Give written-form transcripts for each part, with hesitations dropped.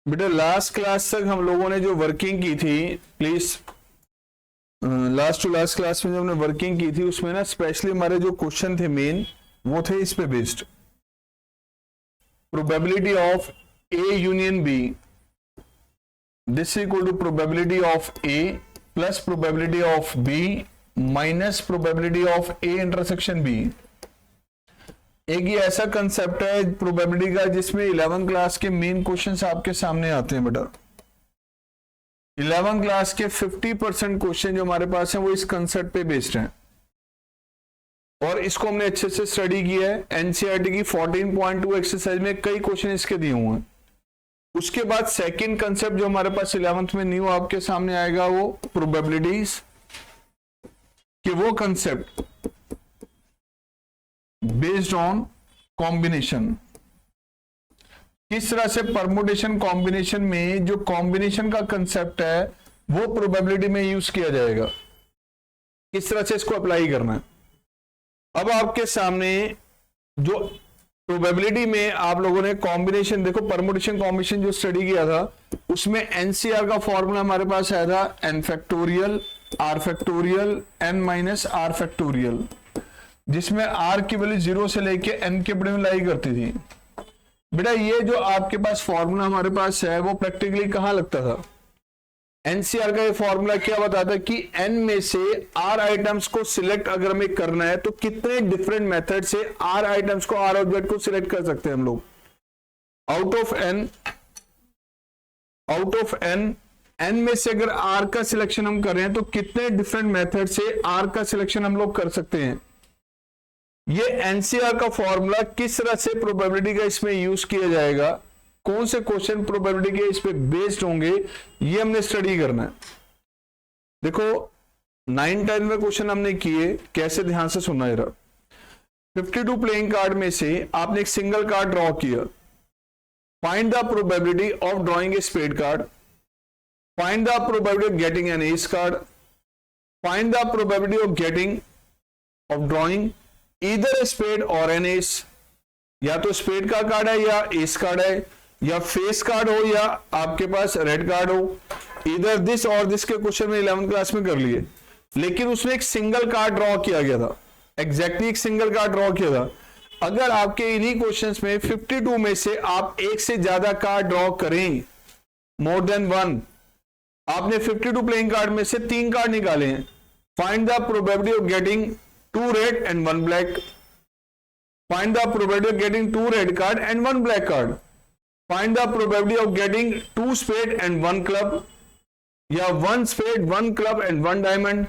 बेटा last class तक हम लोगों ने जो वर्किंग की थी, please last to last class में जो हमने वर्किंग की थी उसमें ना स्पेशली हमारे जो क्वेश्चन थे मेन वो थे इस पे based. Probability of A union B, this equal to probability of A plus probability of B minus probability of A intersection B. एक ये ऐसा कंसेप्ट है प्रोबेबिलिटी का जिसमें 11th क्लास के मेन क्वेश्चंस आपके सामने आते हैं बेटा। 11th क्लास के 50% क्वेश्चन जो हमारे पास हैं वो इस कंसेप्ट पे बेस्ड हैं और इसको हमने अच्छे से स्टडी किया है। एनसीईआरटी की 14.2 एक्सरसाइज में कई क्वेश्चन इसके दिए हुए हैं। उसके बाद सेकंड कंसेप्ट जो हमारे पास 11th में न्यू आपके सामने आएगा वो प्रोबेबिलिटीज कि वो कंसेप्ट बेस्ड ऑन कॉम्बिनेशन, किस तरह से परमुटेशन कॉम्बिनेशन में जो कॉम्बिनेशन का कंसेप्ट है वो प्रोबेबिलिटी में यूज किया जाएगा, किस तरह से इसको अप्लाई करना है। अब आपके सामने जो प्रोबेबिलिटी में आप लोगों ने कॉम्बिनेशन देखो, परमुटेशन कॉम्बिनेशन जो स्टडी किया था उसमें एनसीआर का फॉर्मूला हमारे पास आया था N factorial R factorial N minus R factorial, जिसमें आर की वैल्यू 0 से लेके एन के बड़े में लाई करती थी। बेटा ये जो आपके पास फॉर्मूला हमारे पास है वो प्रैक्टिकली कहां लगता था? एनसीआर का ये फॉर्मूला क्या बताता है कि एन में से आर आइटम्स को सिलेक्ट अगर हमें करना है तो कितने डिफरेंट मेथड से आर आइटम्स को, आर ऑब्जेक्ट को सिलेक्ट कर सकते हैं हम लोग। आउट ऑफ एन एन में से अगर आर का सिलेक्शन हम कर रहे हैं तो कितने डिफरेंट मेथड से आर का सिलेक्शन हम लोग कर सकते हैं। ये एनसीआर का फॉर्मूला किस तरह से प्रोबेबिलिटी का इसमें यूज किया जाएगा, कौन से क्वेश्चन प्रोबेबिलिटी के इस पे बेस्ड होंगे, ये हमने स्टडी करना है। देखो 9-10 में क्वेश्चन हमने किए, कैसे ध्यान से सुनना जरा। 52 प्लेइंग कार्ड में से आपने एक सिंगल कार्ड ड्रॉ किया। Find the probability of drawing a spade card, find the probability of getting an ace card, find the probability of getting of drawing either a spade or an ace. या तो spade का card है या S card है, या face card हो या आपके पास रेड कार्ड हो, इधर दिस और दिस के क्वेश्चन में 11th क्लास में कर लिए। लेकिन उसमें एक सिंगल कार्ड ड्रॉ किया गया था, एग्जैक्टली एक सिंगल कार्ड ड्रॉ किया था। अगर आपके इन्हीं क्वेश्चंस में 52 में से आप एक से ज्यादा कार्ड ड्रॉ करें, मोर देन वन, आपने 52 प्लेइंग कार्ड में से 3 कार्ड निकाले हैं। Find the probability of getting 2 red and 1 black. Find the probability of getting 2 red card and 1 black card. Find the probability of getting 2 spade and 1 club, या 1 spade 1 club and 1 diamond।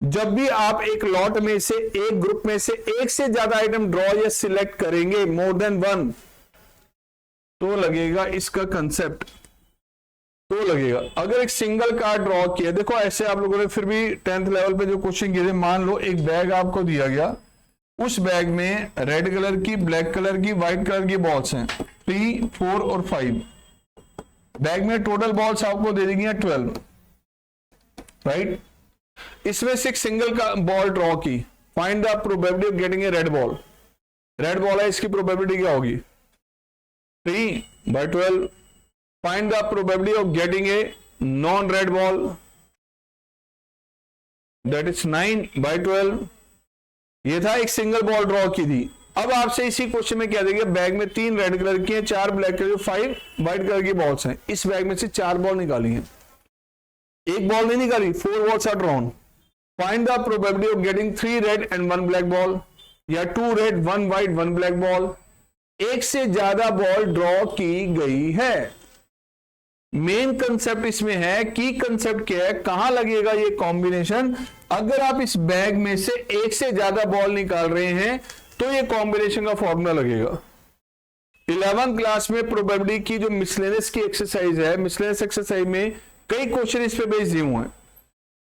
जब भी आप एक lot में से, एक group में से एक से ज्यादा आइटम ड्रॉ या सिलेक्ट करेंगे, मोर देन 1, तो लगेगा इसका कंसेप्ट, तो लगेगा। अगर एक सिंगल कार्ड ड्रॉ किया, देखो ऐसे आप लोगों ने फिर भी 10th लेवल पे जो क्वेश्चन किए थे, मान लो एक बैग आपको दिया गया, उस बैग में रेड कलर की, ब्लैक कलर की, व्हाइट कलर की बॉल्स हैं 3, 4 और 5। बैग में टोटल बॉल्स आपको दे दी गई 12, राइट। इसमें से एक सिंगल का बॉल ड्रॉ की। Find the probability of getting a red ball. Red ball है, इसकी प्रोबेबिलिटी क्या होगी? 3/12। Find the probability of getting a non-red ball, that is 9/12। ये था एक सिंगल बॉल ड्रॉ की थी। अब आपसे इसी क्वेश्चन में क्या देंगे, बैग में 3 रेड कलर की हैं, 4 ब्लैक कलर की, 5 व्हाइट कलर की बॉल्स हैं। इस बैग में से 4 बॉल निकाली हैं, एक बॉल नहीं निकाली, 4 balls are drawn। Find the probability of getting 3 red and 1 black ball, या 2 red 1 white 1 black ball। एक से ज्यादा बॉल ड्रॉ की गई है। मेन कंसेप्ट इसमें है, की कंसेप्ट क्या है, कहां लगेगा ये कॉम्बिनेशन। अगर आप इस बैग में से एक से ज्यादा बॉल निकाल रहे हैं तो ये कॉम्बिनेशन का फॉर्मूला लगेगा। 11th क्लास में प्रोबेबिलिटी की जो मिसलेनियस की एक्सरसाइज है, मिसलेनियस एक्सरसाइज में कई क्वेश्चन इस पे बेस्ड दिए हुए हैं।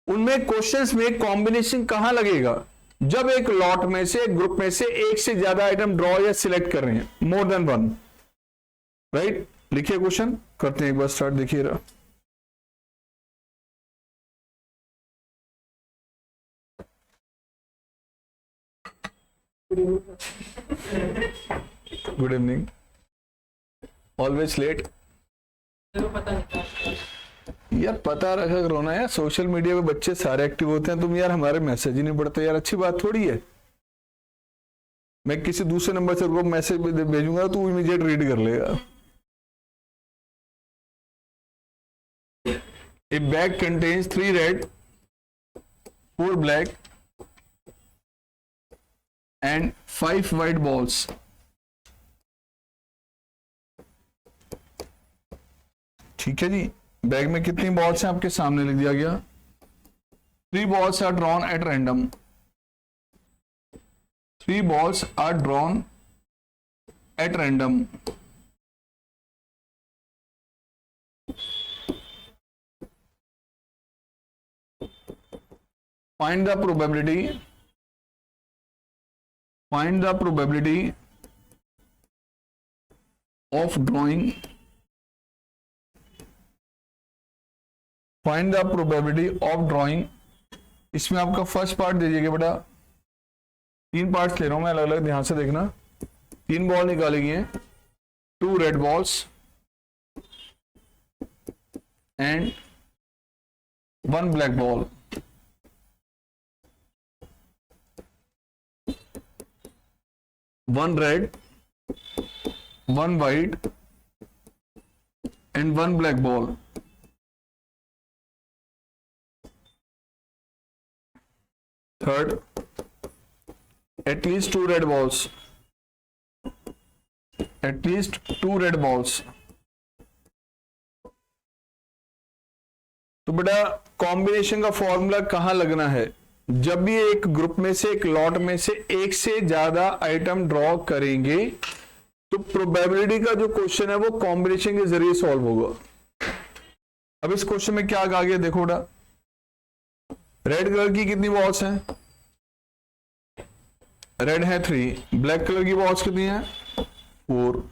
उनमें क्वेश्चंस में कॉम्बिनेशन कहां लगेगा, जब एक लॉट में से, एक ग्रुप में से एक से ज्यादा आइटम ड्रॉ या सिलेक्ट कर रहे हैं, मोर देन 1, राइट। लिखिए क्वेश्चन, करते हैं एक बार स्टार्ट। देखिए रहा, गुड इवनिंग, ऑलवेज लेट। यार पता रखा करो ना यार, सोशल मीडिया पे बच्चे सारे एक्टिव होते हैं, तुम यार हमारे मैसेज ही नहीं पढ़ते यार, अच्छी बात थोड़ी है। मैं किसी दूसरे नंबर से को मैसेज भेजूंगा तो इमीडिएट रीड कर लेगा। A bag contains 3 red, 4 black and 5 white balls. ठीक है जी, बैग में कितनी बॉल्स हैं आपके सामने लिख दिया गया। 3 balls are drawn at random. 3 balls are drawn at random. Find the probability of drawing इसमें आपका फर्स्ट पार्ट दीजिएगा बेटा, 3 पार्ट्स ले रहा हूं मैं अलग अलग, ध्यान से देखना। 3 बॉल निकाली गई हैं, 2 red balls and 1 black ball. One red, 1 white and 1 black ball. Third, at least 2 red balls. At least 2 red balls. तो बेटा कॉम्बिनेशन का फॉर्मूला कहां लगना है? जब भी एक ग्रुप में से, एक लॉट में से एक से ज्यादा आइटम ड्रॉ करेंगे तो प्रोबेबिलिटी का जो क्वेश्चन है वो कॉम्बिनेशन के जरिए सॉल्व होगा। अब इस क्वेश्चन में क्या आ गया देखो बेटा, रेड कलर की कितनी बॉल्स हैं? रेड है 3, ब्लैक कलर की बॉल्स कितनी हैं? 4,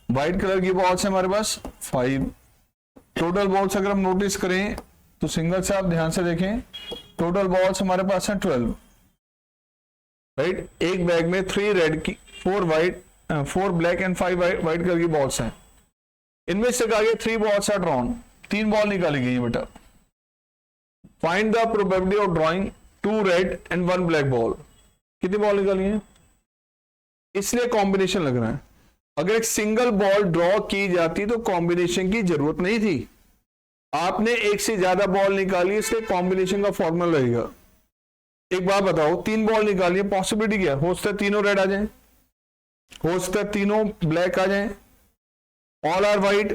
व्हाइट कलर की बॉल्स है हमारे पास 5। टोटल बॉल्स अगर हम नोटिस करें तो सिंगल से आप ध्यान से देखें, टोटल बॉल्स हमारे पास हैं 12, राइट। एक बैग में 3 रेड की, 4 white, 4 black and 5 white colour की बॉल्स हैं। इनमें से आगे 3 बॉल्स आर ड्रॉन, 3 बॉल निकाली गई है बेटा। Find the probability of drawing 2 red and 1 black ball. कितनी बॉल निकाली है? इसलिए कॉम्बिनेशन लग रहा है। अगर एक सिंगल बॉल ड्रॉ की जाती तो कॉम्बिनेशन की जरूरत नहीं थी, आपने एक से ज्यादा बॉल निकाली इसलिए कॉम्बिनेशन का फॉर्मूला लगेगा। एक बात बताओ, 3 बॉल निकाली है, पॉसिबिलिटी क्या? हो सकता है तीनों रेड आ जाएं, हो सकता है तीनों ब्लैक आ जाएं, ऑल आर व्हाइट,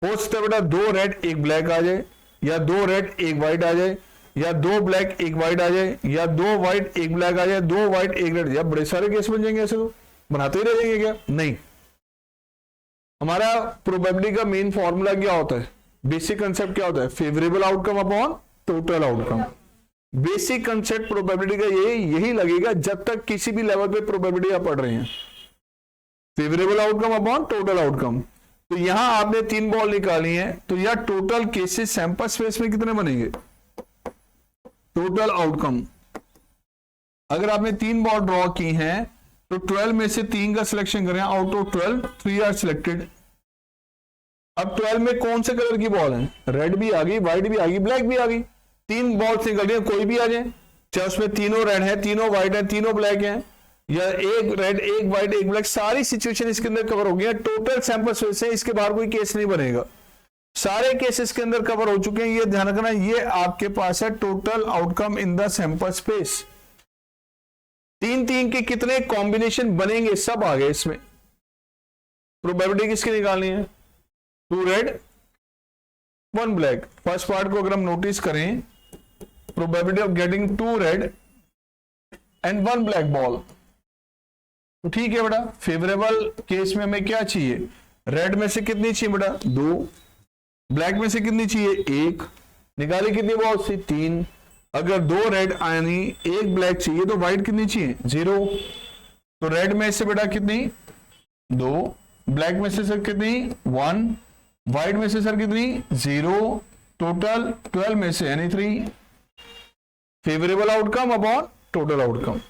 हो सकता है बेटा 2 रेड 1 ब्लैक आ जाए, या 2 रेड 1 व्हाइट आ जाए, या 2 ब्लैक 1 व्हाइट आ जाए, या 2 व्हाइट 1 ब्लैक आ जाए, 2 व्हाइट 1 रेड। या बड़े सारे केस बन जाएंगे, ऐसे तो बनाते ही रह जाएंगे क्या? नहीं, हमारा प्रोबेबिलिटी का मेन फॉर्मूला क्या होता है? बेसिक कंसेप्ट क्या होता है? Favourable outcome upon total outcome. Basic concept probability का यही लगेगा जब तक किसी भी लेवल पे प्रोबेबिलिटी आप पढ़ रहे हैं, favourable outcome upon total outcome. तो यहां आपने 3 बॉल निकाली हैं, तो यह टोटल केसेस सैंपल स्पेस में कितने बनेंगे? टोटल आउटकम, अगर आपने 3 बॉल ड्रॉ की हैं तो 12 में से 3 का सिलेक्शन करें, आउट ऑफ 12 3 आर सिलेक्टेड। अब 12 में कौन से कलर की बॉल है? रेड भी आ गई, व्हाइट भी आ गई, ब्लैक भी आ गई। 3 बॉल्स निकल रही है, कोई भी आ जाए, चाहे उसमें तीनों रेड है, तीनों व्हाइट है, तीनों ब्लैक है, या 1 रेड 1 व्हाइट 1 ब्लैक, सारी सिचुएशन इसके अंदर कवर हो गई है। टोटल सैंपल स्पेस है, इसके बाहर कोई केस नहीं बनेगा, सारे केसेस के अंदर कवर हो चुके हैं। ये ध्यान रखना, ये आपके पास है total outcome in the sample space. 3 के कितने कॉम्बिनेशन बनेंगे सब आ गए इसमें। प्रोबेबिलिटी किसकी निकालनी है? 2 रेड 1 ब्लैक। फर्स्ट पार्ट को अगर हम नोटिस करें, probability of getting 2 red and 1 black ball, तो ठीक है बेटा। फेवरेबल केस में हमें क्या चाहिए? रेड में से कितनी चाहिए बेटा? 2, ब्लैक में से कितनी चाहिए? 1। निकाली कितनी बॉल से? 3। अगर 2 रेड आनी 1 ब्लैक चाहिए तो व्हाइट कितनी चाहिए? 0। तो रेड में से बेटा कितनी? 2, ब्लैक में से सर कितनी? 1, व्हाइट में से सर कितनी? 0। टोटल 12 में से यानी 3। Favourable outcome upon total outcome.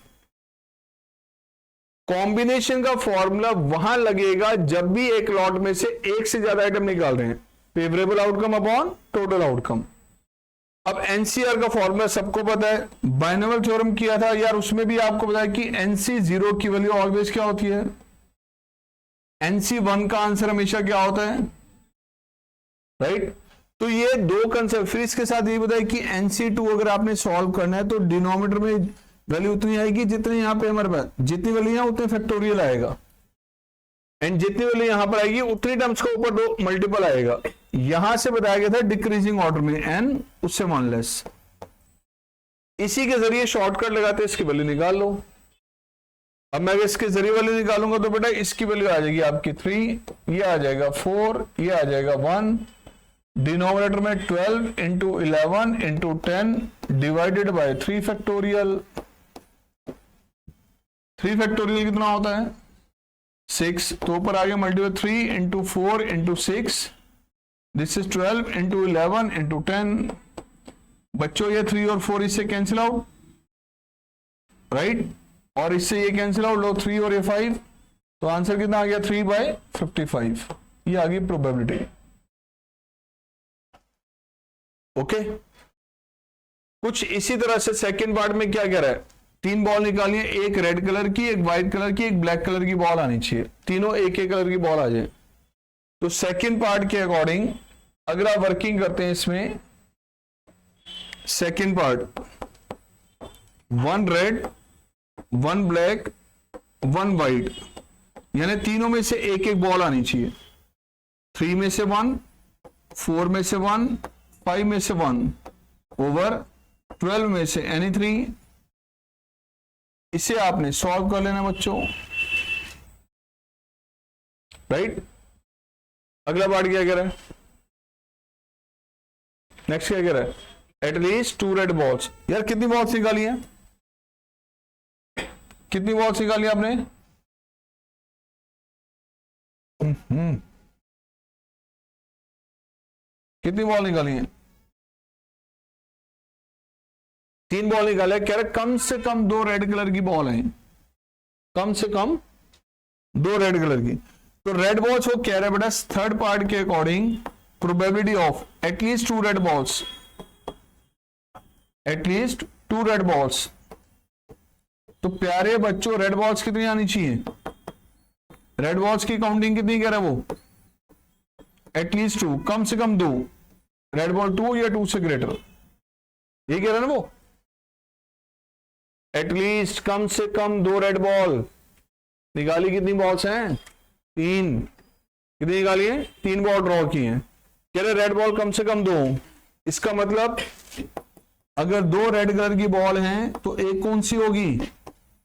Combination का फॉर्मूला वहां लगेगा जब भी एक लॉट में से एक से ज्यादा आइटम निकाल रहे हैं। Favourable outcome upon total outcome. अब एनसीआर का फॉर्मूला सबको पता है, बाइनोमियल थ्योरम किया था यार, उसमें भी आपको पता है कि एनसी जीरो की वैल्यू ऑलवेज क्या होती है, एनसी वन का आंसर हमेशा क्या होता है, राइट। तो ये दो कंसेप्ट, फिर इसके साथ ये बताया कि एनसी टू अगर आपने सॉल्व करना है तो डिनोमिनेटर में वैल्यू उतनी आएगी जितनी यहां पे हमारे पास, जितनी वैल्यू है उतने फैक्टोरियल आएगा, एंड जितनी वैल्यू यहां पर आएगी उतनी टर्म्स का ऊपर दो मल्टीपल आएगा। यहां से बताया गया था डिक्रीजिंग ऑर्डर में, एन उससे वन लेस। इसी के जरिए शॉर्टकट लगाते इसकी वैल्यू निकाल लो। अब मैं इसके जरिए वैल्यू निकालूंगा तो बेटा इसकी वैल्यू आ जाएगी आपकी 3, ये आ जाएगा 4, ये आ जाएगा 1, डिनोमिनेटर में 12 into 11 into 10 divided by 3 factorial. 3 factorial कितना होता है 6, तो ऊपर आ गया multiple 3 into 4 into 6, this is 12 into 11 into 10। बच्चों ये 3 और 4 इससे कैंसिल आउट, राइट, और इससे ये कैंसिल आउट, लो 3 और ये 5, तो आंसर कितना आ गया 3/55। ये आ गई प्रोबेबिलिटी। ओके, कुछ इसी तरह से सेकंड पार्ट में क्या कह रहा है, 3 बॉल निकालिए, एक रेड कलर की, एक व्हाइट कलर की, एक ब्लैक कलर की बॉल आनी चाहिए, तीनों एक एक कलर की बॉल आ जाए। तो सेकंड पार्ट के अकॉर्डिंग अगर आप वर्किंग करते हैं इसमें, second part 1 red 1 black 1 white, यानी तीनों में से एक एक बॉल आनी चाहिए, 3 में से 1, 4 में से 1, 5 में से 1 ओवर 12 में से एनी 3। इसे आपने सॉल्व कर लेना बच्चों, राइट। अगला पार्ट क्या कह रहा है, नेक्स्ट क्या कह रहा है, एटलीस्ट 2 रेड बॉल्स। यार कितनी बॉल्स निकाली है, कितनी बॉल्स निकाली आपने, कितनी बॉल निकाली है, 3 बॉल निकाले। कह रहे कम से कम 2 रेड कलर की बॉल हैं, कम से कम 2 रेड कलर की। तो रेड बॉल्स वो कह रहे बेटा थर्ड पार्ट के according probability of at least 2 red balls, at least 2 red balls. तो प्यारे बच्चों रेड बॉल्स कितनी आनी चाहिए, रेड बॉल्स की काउंटिंग कितनी कह रहा है वो, एटलीस्ट 2, कम से कम 2 रेड बॉल, 2 या 2 से ग्रेटर, ये कह रहा है ना वो, एटलीस्ट कम से कम 2 रेड बॉल निकाली। कितनी बॉल्स हैं 3, कितनी निकाली है 3 बॉल ड्रॉ की हैं, कह रहे रेड बॉल कम से कम 2। इसका मतलब अगर 2 रेड कलर की बॉल हैं तो एक कौन सी होगी,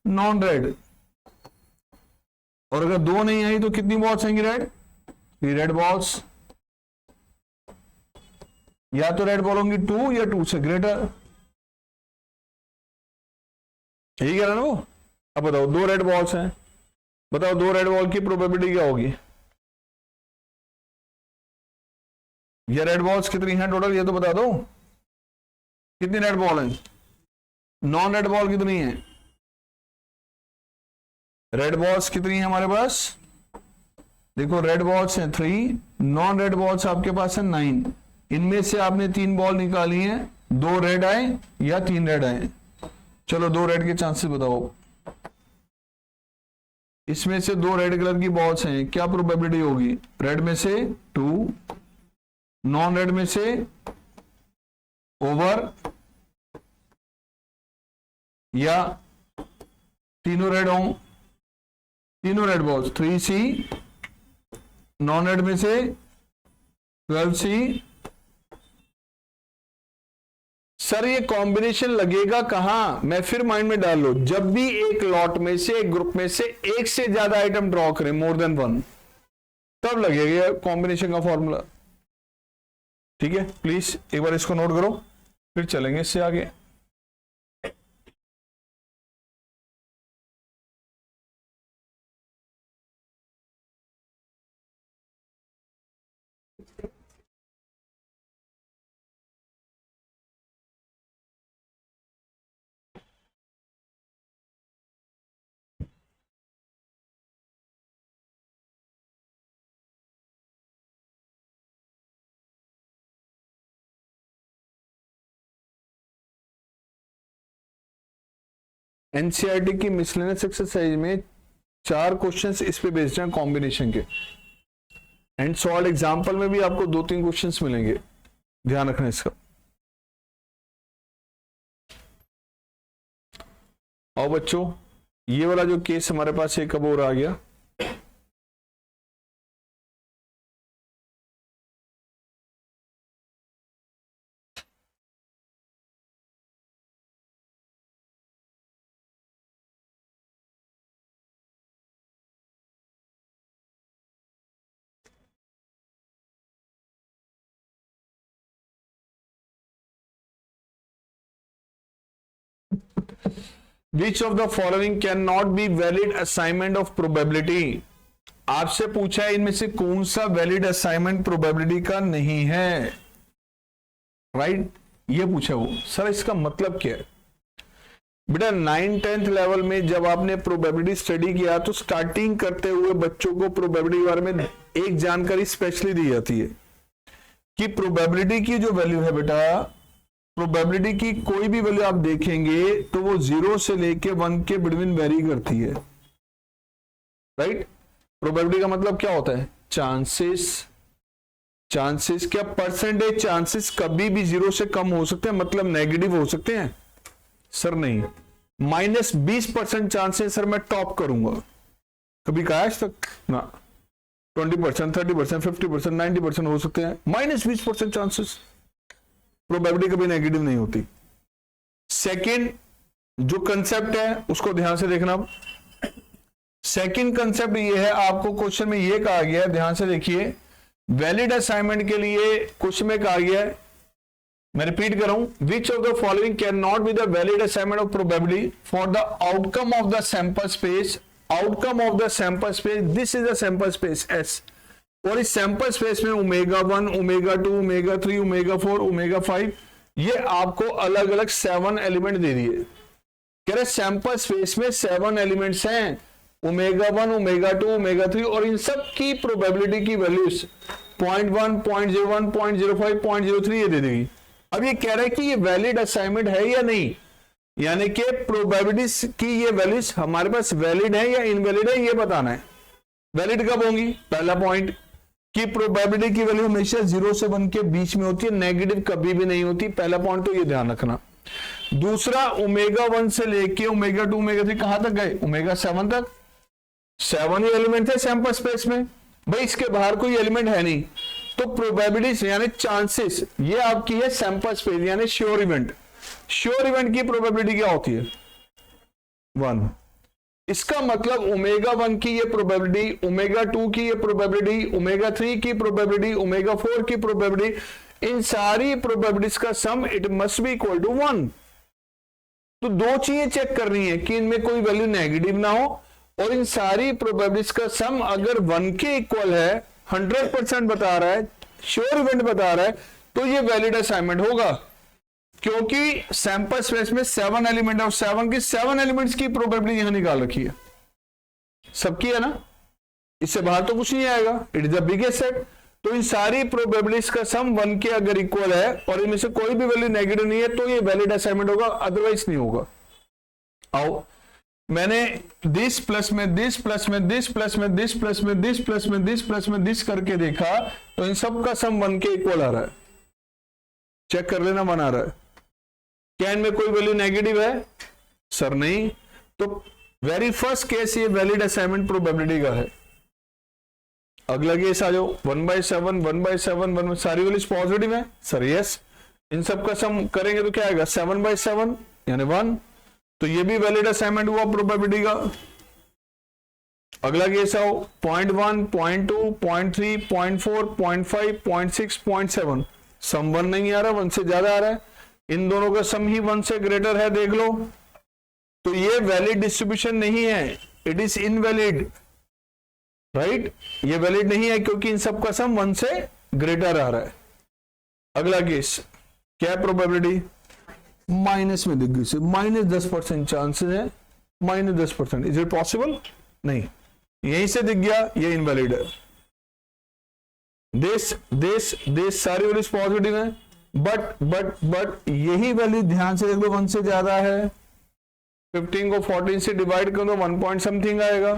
नॉन रेड, और अगर 2 नहीं आई तो कितनी बॉल्स आएंगी रेड, 3 रेड बॉल्स, या तो रेड बॉल होंगी 2 या 2 से ग्रेटर, यही कह रहा ना वो। अब बताओ 2 रेड बॉल्स हैं, बताओ 2 रेड बॉल की प्रोबेबिलिटी क्या होगी, ये रेड बॉल्स कितनी हैं टोटल, ये तो बता दो, कितनी रेड बॉल हैं, नॉन रेड बॉल कितनी है, रेड बॉल्स कितनी है हमारे पास, देखो रेड बॉल्स हैं 3, नॉन रेड बॉल्स आपके पास है 9। इनमें से आपने 3 बॉल निकाली हैं, 2 रेड आए या 3 रेड आए, चलो 2 रेड के चांसेस बताओ। इसमें से 2 रेड कलर की बॉल्स हैं, क्या प्रोबेबिलिटी होगी, रेड में से 2, नॉन रेड में से ओवर, या तीनों रेड हों, तीनों red balls 3C, non red में से 12C। सर ये कॉम्बिनेशन लगेगा कहां, मैं फिर माइंड में डाल लो, जब भी एक लॉट में से, एक ग्रुप में से एक से ज्यादा आइटम ड्रॉ करें, मोर देन 1, तब लगेगा कॉम्बिनेशन का फॉर्मूला। ठीक है, प्लीज एक बार इसको नोट करो, फिर चलेंगे इससे आगे। एनसीईआरटी की मिसलेनियस एक्सरसाइज में 4 क्वेश्चंस इस पे बेस्ड हैं कॉम्बिनेशन के, एंड सॉल्व एग्जांपल में भी आपको 2-3 क्वेश्चंस मिलेंगे, ध्यान रखना इसका। और बच्चों ये वाला जो केस हमारे पास एक अब और आ गया, Which of the following cannot be valid assignment of probability? आपसे पूछा है इनमें से कौन सा वैलिड असाइनमेंट प्रोबेबिलिटी का नहीं है, राइट? ये पूछा वो। सर इसका मतलब क्या है? बेटा 9th-10th लेवल में जब आपने प्रोबेबिलिटी स्टडी किया तो स्टार्टिंग करते हुए बच्चों को प्रोबेबिलिटी के बारे में एक जानकारी स्पेशली दी जाती है कि प्रोबेबिलिटी की जो वैल्यू है बेटा, प्रोबेबिलिटी की कोई भी वैल्यू आप देखेंगे तो वो 0 से लेके 1 के बिटवीन वेरी करती है, राइट? प्रोबेबिलिटी का मतलब क्या होता है? चांसेस क्या परसेंटेज चांसेस कभी भी 0 से कम हो सकते हैं, मतलब नेगेटिव हो सकते हैं? सर नहीं। -20% चांसेस सर मैं टॉप करूंगा, कभी कहा आज तक ना? 20%, 30%, 50%, 90% हो सकते हैं, -20% चांसेस। प्रोबेबिलिटी कभी नेगेटिव नहीं होती। सेकंड जो कंसेप्ट है उसको ध्यान से देखना। सेकंड कंसेप्ट ये है, आपको क्वेश्चन में ये कहा गया है, ध्यान से देखिए, वैलिड असाइनमेंट के लिए क्वेश्चन में कहा गया है, मैं रिपीट कर रहा हूं, which of the following can not be the valid assignment of probability for the outcome of the sample space, outcome of the sample space, this is the sample space S, और इस sample space में ω1, ω2, ω3, ω4, ω5 ये आपको अलग अलग 7 element दे दिए। कह रहे सैंपल स्पेस में 7 एलिमेंट्स हैं, ω1, ω2, ω3, और इन सब की प्रोबेबिलिटी की वैल्यूज 0.1, 0.01, 0.05, 0.03 ये दे देगी। अब ये कह रहा है कि ये वैलिड असाइनमेंट है या नहीं, यानी कि प्रोबेबिलिटी की ये वैल्यूज हमारे पास वैलिड है या इनवैलिड है, ये बताना है। वैलिड कब होंगी? पहला पॉइंट कि प्रोबेबिलिटी की वैल्यू हमेशा 0 से 1 के बीच में होती है, नेगेटिव कभी भी नहीं होती, पहला पॉइंट तो ये ध्यान रखना। दूसरा, ω1 से लेके ω2, ω3 कहां तक गए? ω7 तक। 7 ही एलिमेंट थे सैंपल स्पेस में, भाई इसके बाहर कोई एलिमेंट है नहीं, तो प्रोबेबिलिटी यानी चांसेस ये आपकी है सैंपल स्पेस यानी श्योर इवेंट। श्योर इवेंट की प्रोबेबिलिटी क्या होती है? 1। इसका मतलब ω1 की ये प्रोबेबिलिटी, ω2 की ये प्रोबेबिलिटी, ω3 की प्रोबेबिलिटी, ω4 की प्रोबेबिलिटी, इन सारी प्रोबेबिलिटीज का sum it must be equal to 1। तो 2 चीजें चेक करनी है कि इनमें कोई वैल्यू नेगेटिव ना हो, और इन सारी प्रोबेबिलिटीज का सम अगर 1 के इक्वल है, 100% बता रहा है, श्योर इवेंट बता रहा है, तो ये वैलिड असाइनमेंट होगा, क्योंकि सैंपल स्पेस में 7 एलिमेंट और 7 एलिमेंट्स की प्रोबेबिलिटी यहां निकाल रखी है, सबकी है ना, इससे बाहर तो कुछ नहीं आएगा, it is the biggest set. तो इन सारी प्रोबेबिलिटीज का सम 1 के अगर इक्वल है और इनमें से कोई भी वैल्यू नेगेटिव नहीं है, तो ये वैलिड असाइनमेंट होगा, अदरवाइज नहीं होगा। आओ, मैंने दिस प्लस में दिस प्लस में दिस प्लस में दिस प्लस में दिस प्लस में दिस प्लस में दिस करके देखा, तो इन सब का सम 1 के इक्वल आ रहा है, चेक कर लेना, 1 आ रहा है। क्या इनमें कोई वैल्यू नेगेटिव है? सर नहीं। तो वेरी फर्स्ट केस ये वैलिड असाइनमेंट प्रोबेबिलिटी का है। अगला केस आ जाओ, 1/7, 1/7, 1 सारी वैल्यूज पॉजिटिव है, सर यस। इन सब का सम करेंगे तो क्या आएगा? 7/7 यानी 1, तो ये भी वैलिड असाइनमेंट हुआ प्रोबेबिलिटी का। अगला केस आओ, 0.1, 0.2, 0.3, 0.4, 0.5, 0.6, 0.7, सम 1 नहीं आ रहा, 1 से ज्यादा आ रहा है, इन दोनों का सम ही 1 से ग्रेटर है, देख लो, तो ये वैलिड डिस्ट्रीब्यूशन नहीं है, इट इज इनवैलिड, राइट? ये वैलिड नहीं है क्योंकि इन सब का सम 1 से ग्रेटर आ रहा है। अगला केस क्या है? प्रोबेबिलिटी माइनस में दिख गई, -10% चांसेस है, -10%, इज इट पॉसिबल? नहीं, यहीं से दिख गया, ये इनवैलिड है। दिस सारी वैल्यूज पॉजिटिव है, बट यही वैल्यू ध्यान से देख लो 1 से ज्यादा है, 15 को 14 से डिवाइड करो तो 1 पॉइंट समथिंग आएगा।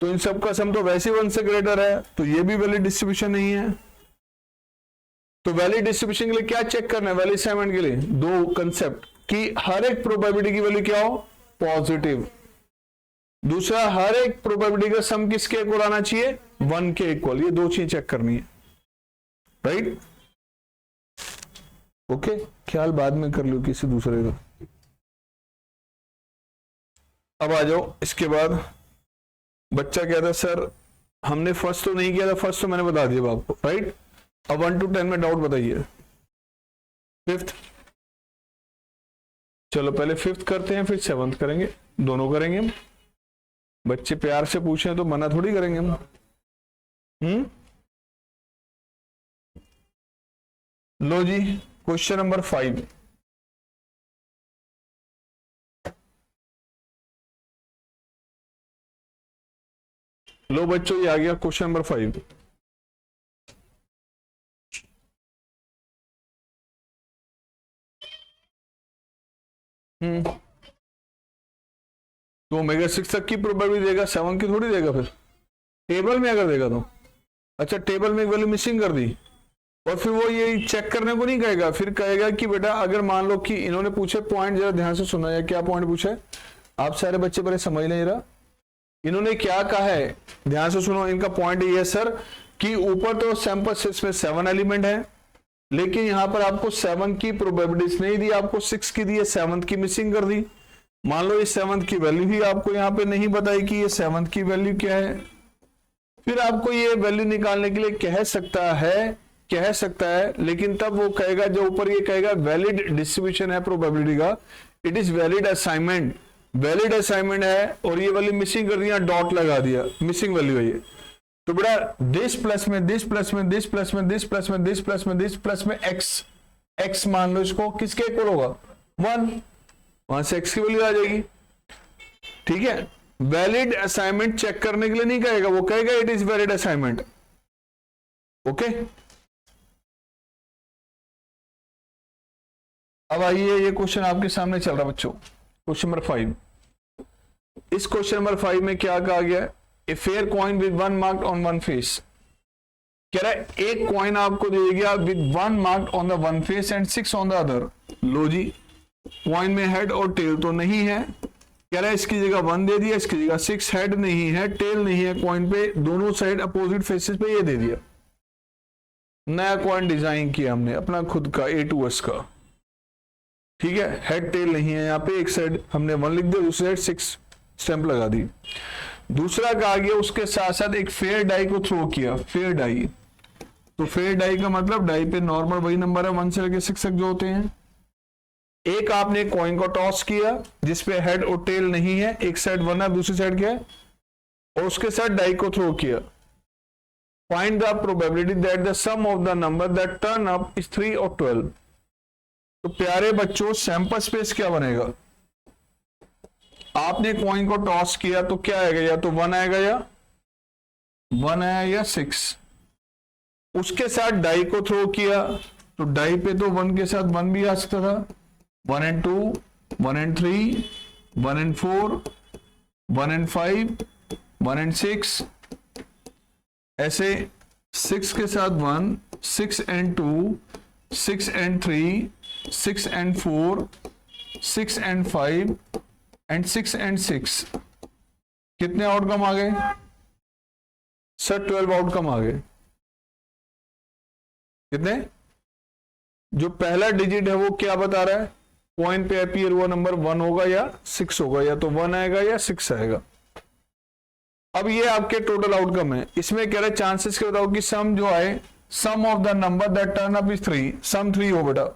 तो इन सब का सम तो वैसे 1 से ग्रेटर है, तो ये भी वैलिड डिस्ट्रीब्यूशन नहीं है। तो वैलिड डिस्ट्रीब्यूशन के लिए क्या चेक करना है, वैलिड असाइनमेंट के लिए दो कंसेप्ट कि हर एक प्रोबेबिलिटी की वैल्यू क्या हो, पॉजिटिव। दूसरा, हर एक प्रोबेबिलिटी का सम किसके इक्वल आना चाहिए, 1 के इक्वल। ये दो चीज चेक करनी है, राइट। ओके, ख्याल बाद में कर लो किसी दूसरे का। अब आ जाओ, इसके बाद बच्चा कहता है सर हमने फर्स्ट तो नहीं किया था, फर्स्ट तो मैंने बता दिया आपको, राइट। अब 1 to 10 में डाउट बताइए। फिफ्थ, चलो पहले फिफ्थ करते हैं, फिर सेवंथ करेंगे, दोनों करेंगे हम। बच्चे प्यार से पूछें तो मना थोड़ी करेंगे हम। लो जी, क्वेश्चन नंबर 5। लो बच्चों, ये आ गया क्वेश्चन नंबर 5। तो ओमेगा 6 तक की प्रोबेबिलिटी देगा, 7 की थोड़ी देगा। फिर टेबल में अगर देगा तो अच्छा, टेबल में एक वैल्यू मिसिंग कर दी, और फिर वो ये चेक करने को नहीं कहेगा, फिर कहेगा कि बेटा अगर मान लो कि इन्होंने पूछे पॉइंट, जरा ध्यान से सुना है, क्या पॉइंट पूछा है, आप सारे बच्चे पहले समझ नहीं रहा इन्होंने क्या कहा है, ध्यान से सुनो। इनका पॉइंट ये है सर कि ऊपर तो सैंपल सेट में 7 एलिमेंट है, लेकिन यहां पर आपको 7 की प्रोबेबिलिटीज नहीं दी, आपको 6 की दी है, 7 की मिसिंग कर दी। मान लो इस 7 की वैल्यू ही आपको यहाँ पे नहीं बताई कि ये 7 की वैल्यू क्या है, फिर आपको ये वैल्यू निकालने के लिए कह सकता है, लेकिन तब वो कहेगा, जो ऊपर ये कहेगा वैलिड डिस्ट्रीब्यूशन है प्रोबेबिलिटी का, it is valid assignment, valid assignment है, और ये वैल्यू मिसिंग कर दिया, डॉट लगा दिया, मिसिंग वैल्यू है ये। तो बेटा दिस प्लस में दिस प्लस में दिस प्लस में दिस प्लस में दिस प्लस में दिस प्लस में एक्स मान लो इसको, किसके इक्वल होगा, 1, वहां से एक्स की वैल्यू आ जाएगी। ठीक है, वैलिड असाइनमेंट चेक करने के लिए नहीं कहेगा, वो कहेगा it is valid assignment. Okay, अब आइए, ये क्वेश्चन आपके सामने चल रहा बच्चों, क्वेश्चन नंबर 5। इस क्वेश्चन नंबर 5 में क्या कहा गया, a fair coin with 1 marked on 1 face. कह रहा है एक कॉइन आपको दे गया with 1 marked on the 1 face and 6 on the other. लो जी, कॉइन में हेड और टेल तो नहीं है, कह रहा है इसकी जगह 1 दे दिया, इसकी जगह 6, हेड नहीं है, टेल नहीं है कॉइन पे, दोनों साइड अपोजिट फेसेस पे ये दे दिया। नया कॉइन डिजाइन किया हमने अपना खुद का A2S का, ठीक है, हेड टेल नहीं है, यहाँ पे एक साइड हमने 1 लिख दिया, दूसरी साइड 6 स्टैंप लगा दी। दूसरा कहा गया उसके साथ साथ एक फेयर डाई को थ्रो किया, फेयर डाई। तो फेयर डाई का मतलब डाई पे नॉर्मल वही नंबर है 1 से लेकर 6 तक जो होते हैं। एक आपने कॉइन को टॉस किया जिसपे हेड और टेल नहीं है, एक साइड 1 है, दूसरी साइड क्या है, और उसके साथ डाई को थ्रो किया। Find the probability that the sum of the number that turn up is 3 or 12। तो प्यारे बच्चों, सैंपल स्पेस क्या बनेगा, आपने कॉइन को टॉस किया तो क्या आएगा, या तो 1 आएगा या 1 आया या 6। उसके साथ डाई को थ्रो किया, तो डाई पे तो 1 के साथ 1 भी आ सकता था, 1 and 2, 1 and 3, 1 and 4, 1 and 5, 1 and 6, ऐसे 6 के साथ 1, 6 and 2, 6 and 3, 6 and 4, 6 and 5 and 6 and 6। कितने आउटकम आ गए सर, 12 आउटकम आ गए। कितने, जो पहला डिजिट है वो क्या बता रहा है, पॉइंट पे अपीयर हुआ नंबर 1 होगा या 6 होगा, या तो 1 आएगा या 6 आएगा। अब ये आपके टोटल आउटकम है, इसमें कह रहे चांसेस के बताओ कि सम जो आए, sum of the number that turn up is 3, sum 3 हो बेटा।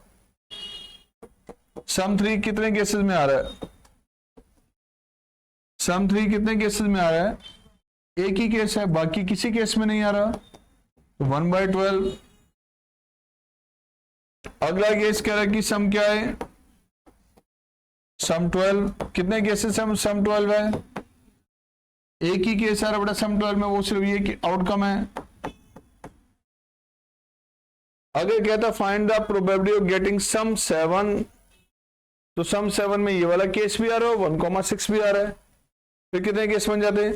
सम 3 कितने केसेस में आ रहा है, सम 3 कितने केसेस में आ रहा है, एक ही केस है, बाकी किसी केस में नहीं आ रहा, तो 1/12। अगला केस कह रहा है कि सम क्या है, सम 12, कितने केसेस है, सम 12 है, एक ही केस है बेटा सम 12 में, वो सिर्फ ये आउटकम है। अगर कहता find the probability of getting sum 7 तो सम 7 में ये वाला केस भी आ रहा है, 1,6 भी आ रहा है, फिर कितने केस बन जाते हैं?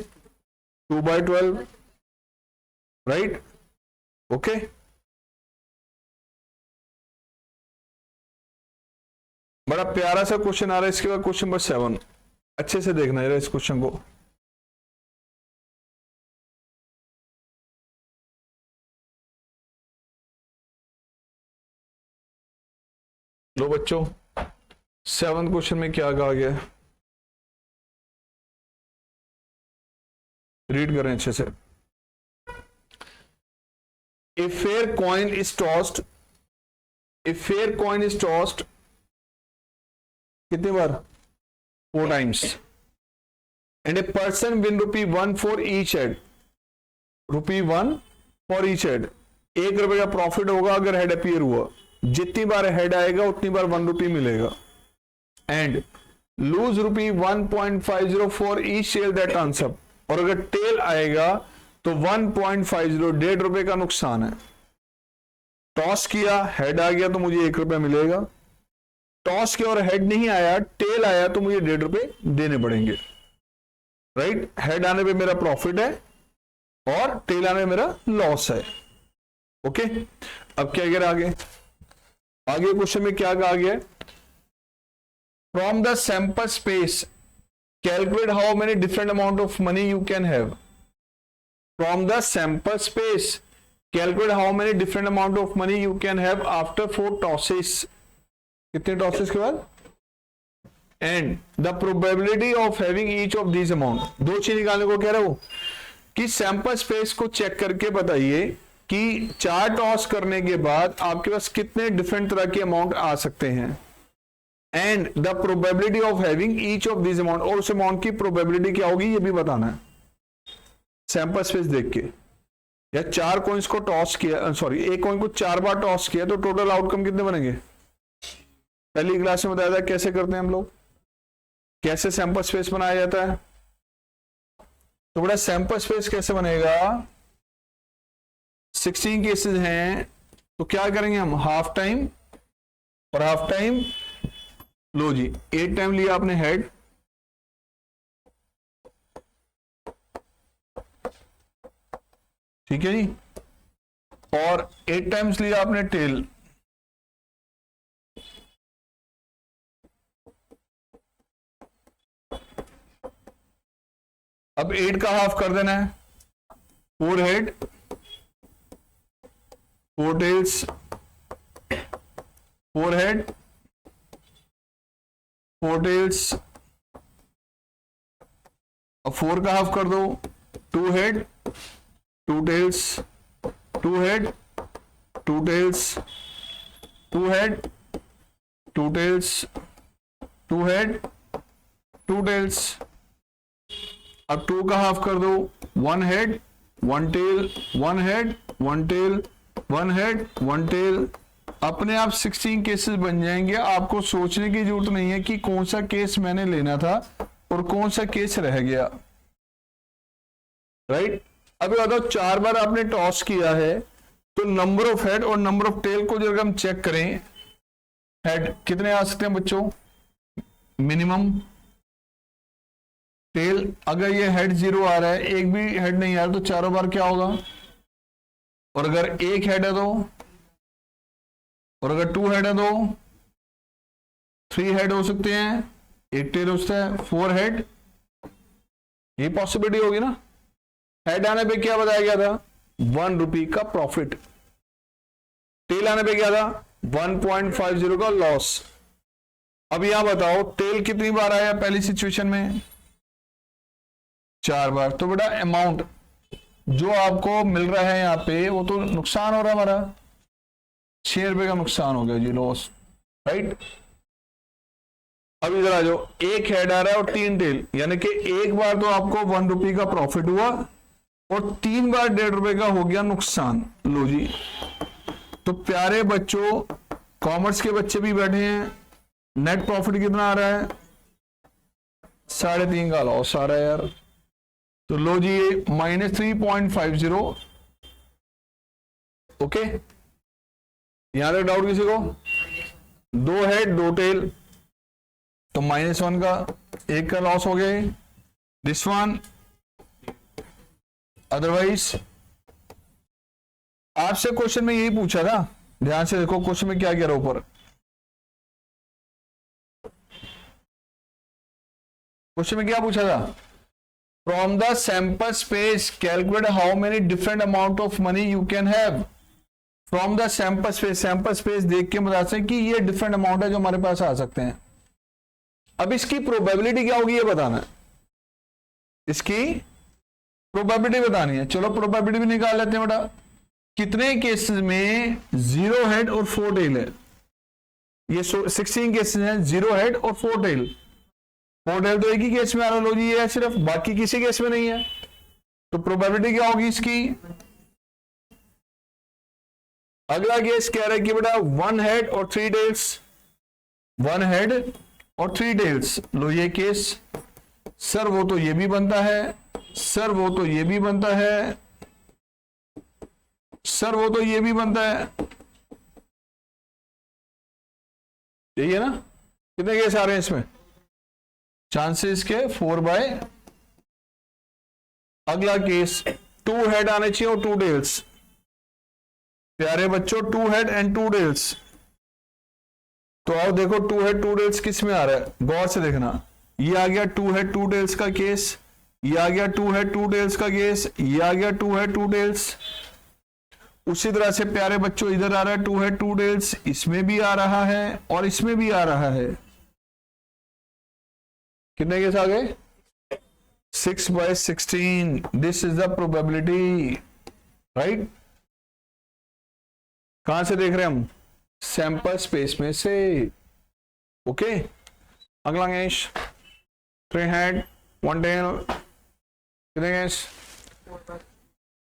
2/12, राइट? ओके, बड़ा प्यारा सा क्वेश्चन आ रहा है। इसके बाद क्वेश्चन नंबर 7, अच्छे से देखना है इस क्वेश्चन को। लो बच्चों, 7th क्वेश्चन में क्या कहा गया है, रीड करें अच्छे से। A fair coin is tossed, a fair coin is tossed कितनी बार? 4 times, and a person win ₹1 for each head, ₹1 for each head। 1 रुपए का प्रॉफिट होगा अगर हेड अपीयर हुआ, जितनी बार हेड आएगा उतनी बार ₹1 मिलेगा। And lose ₹1.50 for each share that turns up, और अगर टेल आएगा तो 1.50, ₹1.5 का नुकसान है। टॉस किया, हेड आ गया तो मुझे ₹1 मिलेगा, टॉस किया और हेड नहीं आया, टेल आया तो मुझे ₹1.5 देने पड़ेंगे, राइट? हेड आने पे मेरा प्रॉफिट है और टेल आने पे मेरा लॉस है। ओके, अब क्या कह रहा आगे क्वेश्चन में क्या कहा गया? From the sample space calculate how many different amount of money you can have. From the sample space calculate how many different amount of money you can have after 4 tosses. कितने tosses के बाद? And the probability of having each of these amount. 2 चीज निकालने को कह रहा हूं कि सैंपल स्पेस को चेक करके बताइए कि 4 टॉस करने के बाद आपके पास कितने डिफरेंट तरह के अमाउंट आ सकते हैं। And the probability of having each of this amount, और उस अमाउंट की प्रोबेबिलिटी क्या होगी ये भी बताना है सैंपल स्पेस देख के। या 4 कॉइंस को टॉस किया, सॉरी, एक कॉइन को 4 बार टॉस किया तो टोटल आउटकम कितने बनेंगे? पहली क्लास में बताया था कैसे करते हैं हम लोग, कैसे सैंपल स्पेस बनाया जाता है। तो बड़ा सैंपल स्पेस कैसे बनेगा? 16 केसेस हैं तो क्या करेंगे हम? हाफ टाइम और हाफ टाइम। लो जी, 8 टाइम लिया आपने हेड, ठीक है जी, और 8 टाइम्स लिया आपने टेल। अब 8 का हाफ कर देना है, 4 हेड 4 टेल्स, 4 हेड 4 टेल्स, अब 4 का हाफ कर दो, 2 head 2 tails, 2 head 2 tails, 2 head 2 tails, 2 head 2 tails. अब 2 का हाफ कर दो, 1 head 1 tail, 1 head 1 tail, 1 head 1 tail. अपने आप 16 केसेस बन जाएंगे। आपको सोचने की जरूरत नहीं है कि कौन सा केस मैंने लेना था और कौन सा केस रह गया, राइट? अभी बताओ, 4 बार आपने टॉस किया है तो नंबर ऑफ हेड और नंबर ऑफ टेल को जब हम चेक करें, हेड कितने आ सकते हैं बच्चों? मिनिमम। टेल, अगर ये हेड 0 आ रहा है, एक भी हेड नहीं आ रहा तो चारों बार क्या होगा? और अगर एक हेड है तो, और अगर 2 हेड है तो 3 हेड हो सकते हैं, 1 टेल हो सकता है, 4 हेड, ये पॉसिबिलिटी होगी ना। हेड आने पे क्या बताया गया था? ₹1 का प्रॉफिट। टेल आने पे क्या था? 1.50 का लॉस। अब यहां बताओ टेल कितनी बार आया पहली सिचुएशन में? 4 बार। तो बेटा अमाउंट जो आपको मिल रहा है यहां पे वो तो नुकसान हो रहा है हमारा, ₹6 का नुकसान हो गया जी, लॉस, राइट? अब इधर आ जाओ, एक हेड आ रहा है और 3 टेल, यानी कि एक बार तो आपको ₹1 का प्रॉफिट हुआ और 3 बार ₹1.5 का हो गया नुकसान। लो जी, तो प्यारे बच्चों, कॉमर्स के बच्चे भी बैठे हैं, नेट प्रॉफिट कितना आ रहा है? 3.5 का लॉस आ रहा है यार। तो लो जी, -3.50। ओके, यहां तक डाउट किसी को? 2 हेड 2 टेल, तो -1 का 1 का लॉस हो गया, दिस वन। अदरवाइज आपसे क्वेश्चन में यही पूछा था, ध्यान से देखो क्वेश्चन में क्या कह रहा ऊपर। क्वेश्चन में क्या पूछा था, from the sample space calculate how many different amount of money you can have. From the sample space देख के बता सकते कि ये डिफरेंट अमाउंट है जो हमारे पास आ सकते हैं। अब इसकी प्रोबेबिलिटी क्या होगी ये बताना है, इसकी प्रोबेबिलिटी बतानी है। चलो प्रोबेबिलिटी भी निकाल लेते हैं बेटा। कितने केसेस में 0 हेड और 4 टेल है, ये 16 केसेस हैं 0 हेड और 4 टेल। 4 टेल तो एक ही केस में आ रहा है सिर्फ, बाकी किसी केस में नहीं है, तो प्रोबेबिलिटी क्या होगी इसकी। अगला केस कह रहा है कि बेटा 1 हेड और 3 टेल्स, 1 हेड और 3 टेल्स। लो ये केस, सर वो तो ये भी बनता है, सर वो तो ये भी बनता है, सर वो तो ये भी बनता है, यही है ना। कितने केस आ रहे हैं इसमें, चांसेस के 4/। अगला केस 2 हेड आने चाहिए और 2 टेल्स। प्यारे बच्चों 2 हेड एंड 2 टेल्स, तो आओ देखो 2 हेड 2 टेल्स किस में आ रहा है, गौर से देखना। ये आ गया 2 हेड 2 टेल्स का केस, ये आ गया 2 हेड 2 टेल्स का केस, ये आ गया 2 हेड 2 टेल्स। उसी तरह से प्यारे बच्चों इधर आ रहा है 2 हेड 2 टेल्स, इसमें भी आ रहा है और इसमें भी आ रहा है। कितने केस आ गए, 6/16। This is the probability, right. कहां से देख रहे हैं हम, सैंपल स्पेस में से। ओके अगला केस 3 हेड 1 टेल, कितने केस,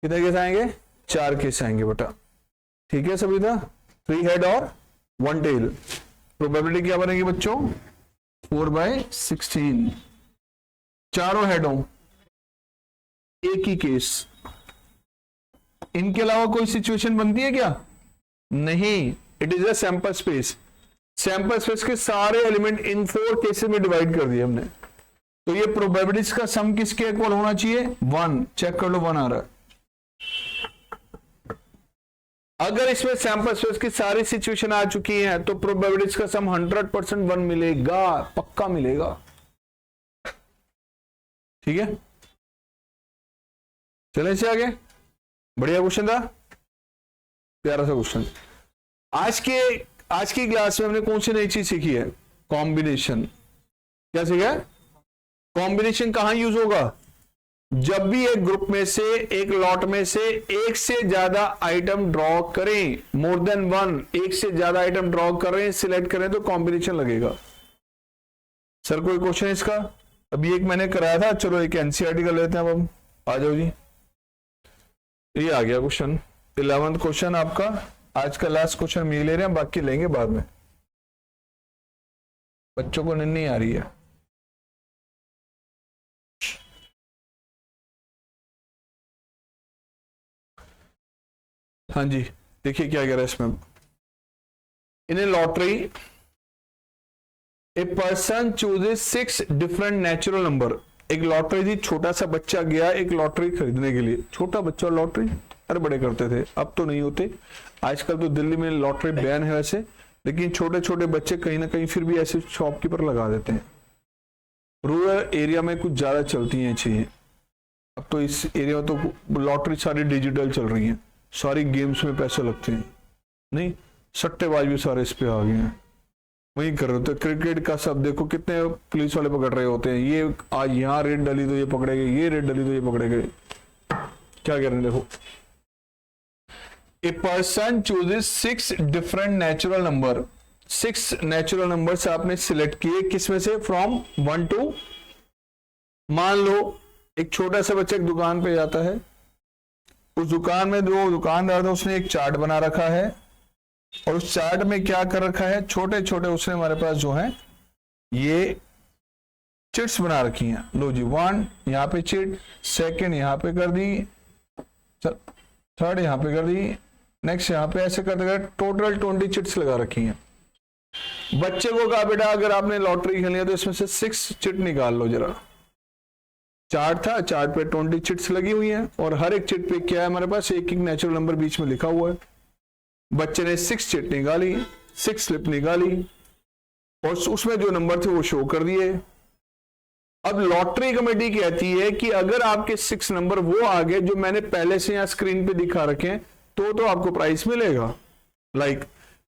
कितने केस आएंगे, 4 केस आएंगे बेटा। ठीक है सभी था, 3 हेड और 1 टेल। प्रोबेबिलिटी क्या बनेगी बच्चों, 4/16। चारों हेडों एक ही केस। इनके अलावा कोई सिचुएशन बनती है क्या, नहीं। It is a sample space. Sample space के सारे एलिमेंट इन 4 केसेस में डिवाइड कर दिए हमने, तो ये प्रोबेबिलिटीज का सम किसके इक्वल होना चाहिए, 1। चेक कर लो 1 आ रहा है। अगर इसमें सैंपल स्पेस की सारी सिचुएशन आ चुकी हैं तो प्रोबेबिलिटीज का सम 100% 1 मिलेगा, पक्का मिलेगा। ठीक है, चले इसे आगे। बढ़िया क्वेश्चन था, प्यारा सा क्वेश्चन। आज की क्लास में हमने कौन सी नई चीज सीखी है, कॉम्बिनेशन। क्या सीखा है, कॉम्बिनेशन कहां यूज होगा, जब भी एक ग्रुप में से, एक लॉट में से एक से ज्यादा आइटम ड्रॉ करें, मोर देन 1, एक से ज्यादा आइटम ड्रॉ करें, सिलेक्ट करें तो कॉम्बिनेशन लगेगा। सर कोई क्वेश्चन है इसका, अभी एक मैंने कराया था, चलो एक एनसीईआरटी कर लेते हैं अब हम। आ जाओ जी, ये आ गया क्वेश्चन 11th क्वेश्चन आपका। आज का लास्ट क्वेश्चन ये ले रहे हैं, बाकी लेंगे बाद में, बच्चों को नींद नहीं आ रही है। हाँ जी, देखिए क्या कह रहा है इसमें। In a lottery a person chooses 6 different natural number. एक लॉटरी थी, छोटा सा बच्चा गया एक लॉटरी खरीदने के लिए। छोटा बच्चा लॉटरी, अरे बड़े करते थे, अब तो नहीं होते। आजकल तो दिल्ली में लॉटरी बैन है वैसे, लेकिन छोटे छोटे बच्चे कहीं ना कहीं फिर भी ऐसे शॉपकीपर लगा देते हैं। रूरल एरिया में कुछ ज्यादा चलती हैं चीजें। अब तो इस एरिया में तो लॉटरी सारी डिजिटल चल रही है, सारी गेम्स में पैसे लगते हैं, नहीं सट्टेबाज भी सारे इस पे आ गए हैं, वही कर रहे होते। क्रिकेट का सब देखो, कितने पुलिस वाले पकड़ रहे होते हैं। ये आज यहाँ रेड डली तो ये पकड़े गए, ये रेड डली तो ये पकड़े गए। क्या कह रहे हैं देखो, ए person chooses 6 different natural number. 6 natural numbers आपने सिलेक्ट किए, किसमें से, फ्रॉम 1 to। मान लो एक छोटा सा बच्चा एक दुकान पे जाता है, उस दुकान में जो दुकानदार था उसने एक चार्ट बना रखा है, और उस चार्ट में क्या कर रखा है, छोटे छोटे उसने हमारे पास जो है ये चिट्स बना रखी हैं। लो जी, 1 यहाँ पे चिट, 2 यहाँ पे कर दी, 3rd यहाँ पे कर दी, नेक्स्ट यहाँ पे ऐसे करते करते टोटल 20 चिट्स लगा रखी हैं। बच्चे को कहा बेटा अगर आपने लॉटरी खेली है तो इसमें से 6 चिट निकाल लो जरा। चार्ट था, चार्ट पे 20 चिट्स लगी हुई हैं और हर एक चिट पे क्या है हमारे पास, एक एक नेचुरल नंबर बीच में लिखा हुआ है। बच्चे ने 6 चिट निकाली, 6 स्लिप निकाली और उसमें जो नंबर थे वो शो कर दिए। अब लॉटरी कमेटी कहती है कि अगर आपके 6 नंबर वो आ गए जो मैंने पहले से यहां स्क्रीन पे दिखा रखे हैं तो आपको प्राइस मिलेगा। लाइक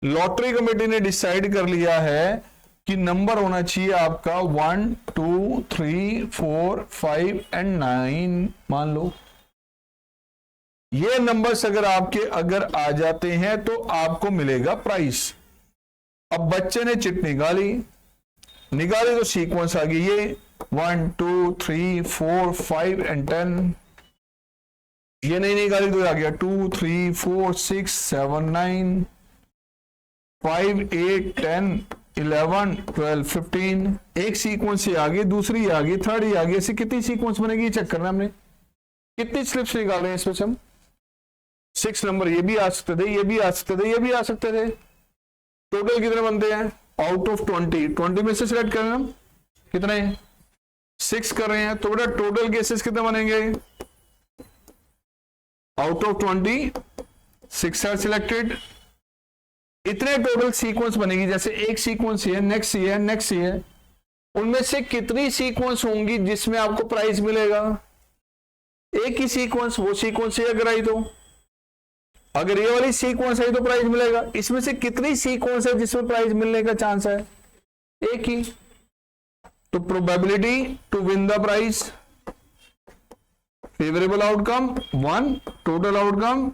लॉटरी कमेटी ने डिसाइड कर लिया है कि नंबर होना चाहिए आपका 1 2 3 4 5 एंड 9 मान लो। ये नंबर्स अगर अगर आ जाते हैं तो आपको मिलेगा प्राइस। अब बच्चे ने चिट निकाली तो सीक्वेंस आ गई ये 1 2 3 4 5 एंड 10। ये नहीं निकाली तो आ गया 2 3 4 6 7 9 5 8 10 11 12 15। एक सीक्वेंस आ गई, दूसरी आ गई, थर्ड आ गई। ऐसी कितनी सीक्वेंस बनेगी चेक करना हमने। कितनी स्लिप्स निकाल रहे हैं इसमें से हम? 6 नंबर ये भी आ सकते थे, ये भी आ सकते थे, ये भी आ सकते थे। टोटल कितने बनते हैं? आउट ऑफ 20 में से सिलेक्ट करें हम कितने? 6 कर रहे हैं तो बेटा टोटल केसेस कितने बनेंगे? Out of 20 6 are selected. इतने टोटल सीक्वेंस बनेगी। जैसे एक सीक्वेंस है, नेक्स्ट ये है, नेक्स्ट ये है, उनमें से कितनी सीक्वेंस होंगी जिसमें आपको प्राइस मिलेगा? एक ही सीक्वेंस, वो सीक्वेंस ही अगर आई तो, अगर ये वाली सीक्वेंस आई तो प्राइस मिलेगा। इसमें से कितनी सीक्वेंस है जिसमें प्राइस मिलने का चांस है? एक ही। तो probability to win the prize, favourable outcome 1, total outcome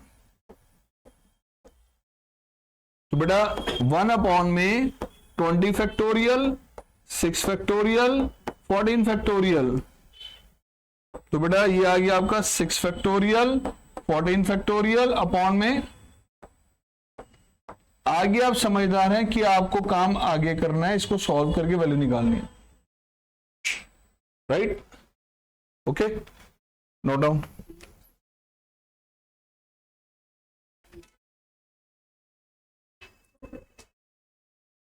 तो बेटा 1 अपॉन में 20 फैक्टोरियल, 6 फैक्टोरियल, 14 फैक्टोरियल। तो बेटा ये आ गया आपका 6 फैक्टोरियल, 14 फैक्टोरियल अपॉन में। आगे आप समझदार हैं कि आपको काम आगे करना है, इसको सॉल्व करके वैल्यू निकालनी है। राइट? Okay, note down.